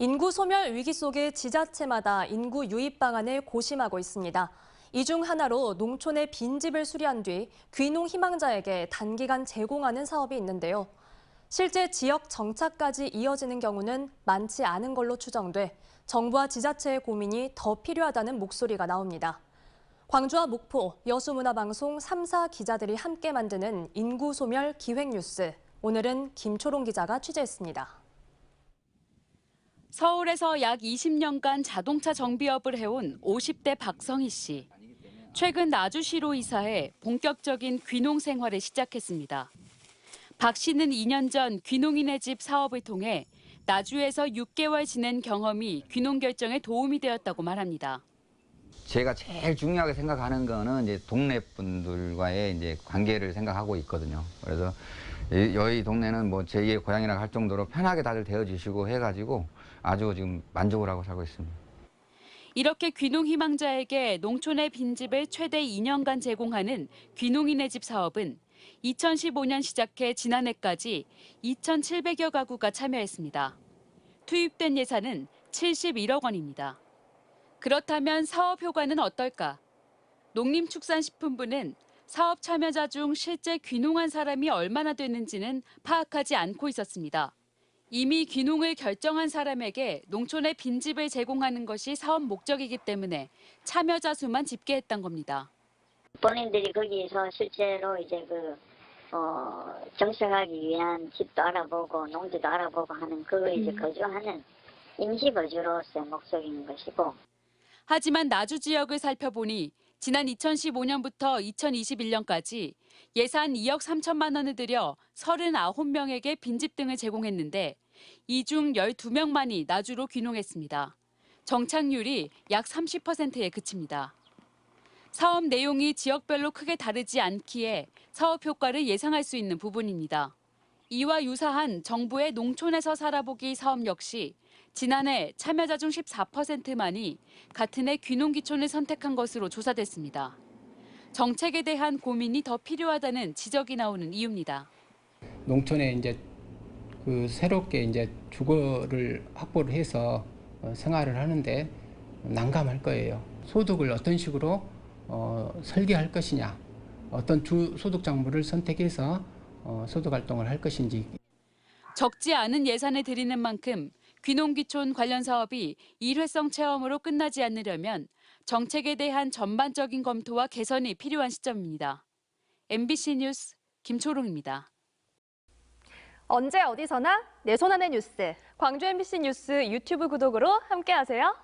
인구 소멸 위기 속에 지자체마다 인구 유입 방안을 고심하고 있습니다. 이 중 하나로 농촌의 빈집을 수리한 뒤 귀농 희망자에게 단기간 제공하는 사업이 있는데요. 실제 지역 정착까지 이어지는 경우는 많지 않은 걸로 추정돼 정부와 지자체의 고민이 더 필요하다는 목소리가 나옵니다. 광주와 목포, 여수문화방송 3사 기자들이 함께 만드는 인구 소멸 기획뉴스. 오늘은 김초롱 기자가 취재했습니다. 서울에서 약 20년간 자동차 정비업을 해온 50대 박성희 씨. 최근 나주시로 이사해 본격적인 귀농 생활을 시작했습니다. 박 씨는 2년 전 귀농인의 집 사업을 통해 나주에서 6개월 지낸 경험이 귀농 결정에 도움이 되었다고 말합니다. 제가 제일 중요하게 생각하는 거는 이제 동네 분들과의 이제 관계를 생각하고 있거든요. 그래서 여기 동네는 뭐 제2의 고향이라고 할 정도로 편하게 다들 대해주시고 해가지고 아주 지금 만족을 하고 살고 있습니다. 이렇게 귀농 희망자에게 농촌의 빈집을 최대 2년간 제공하는 귀농인의 집 사업은 2015년 시작해 지난해까지 2,700여 가구가 참여했습니다. 투입된 예산은 71억 원입니다. 그렇다면 사업 효과는 어떨까? 농림축산식품부는 사업 참여자 중 실제 귀농한 사람이 얼마나 되는지는 파악하지 않고 있었습니다. 이미 귀농을 결정한 사람에게 농촌의 빈집을 제공하는 것이 사업 목적이기 때문에 참여자 수만 집계했던 겁니다. 본인들이 거기서 실제로 이제 정착하기 위한 집도 알아보고 농지도 알아보고 하는 이제 거주하는 임시 거주로서의 목적인 것이고. 하지만 나주 지역을 살펴보니 지난 2015년부터 2021년까지 예산 2억 3천만 원을 들여 39명에게 빈집 등을 제공했는데 이 중 12명만이 나주로 귀농했습니다. 정착률이 약 30%에 그칩니다. 사업 내용이 지역별로 크게 다르지 않기에 사업 효과를 예상할 수 있는 부분입니다. 이와 유사한 정부의 농촌에서 살아보기 사업 역시 지난해 참여자 중 14%만이 같은 해 귀농귀촌을 선택한 것으로 조사됐습니다. 정책에 대한 고민이 더 필요하다는 지적이 나오는 이유입니다. 농촌에 이제 새롭게 이제 주거를 확보를 해서 생활을 하는데 난감할 거예요. 소득을 어떤 식으로 설계할 것이냐, 어떤 소득 작물을 선택해서 소득 활동을 할 것인지. 적지 않은 예산을 들이는 만큼 귀농귀촌 관련 사업이 일회성 체험으로 끝나지 않으려면 정책에 대한 전반적인 검토와 개선이 필요한 시점입니다. MBC 뉴스 김초롱입니다. 언제 어디서나 내 손 안의 뉴스. 광주 MBC 뉴스 유튜브 구독으로 함께하세요.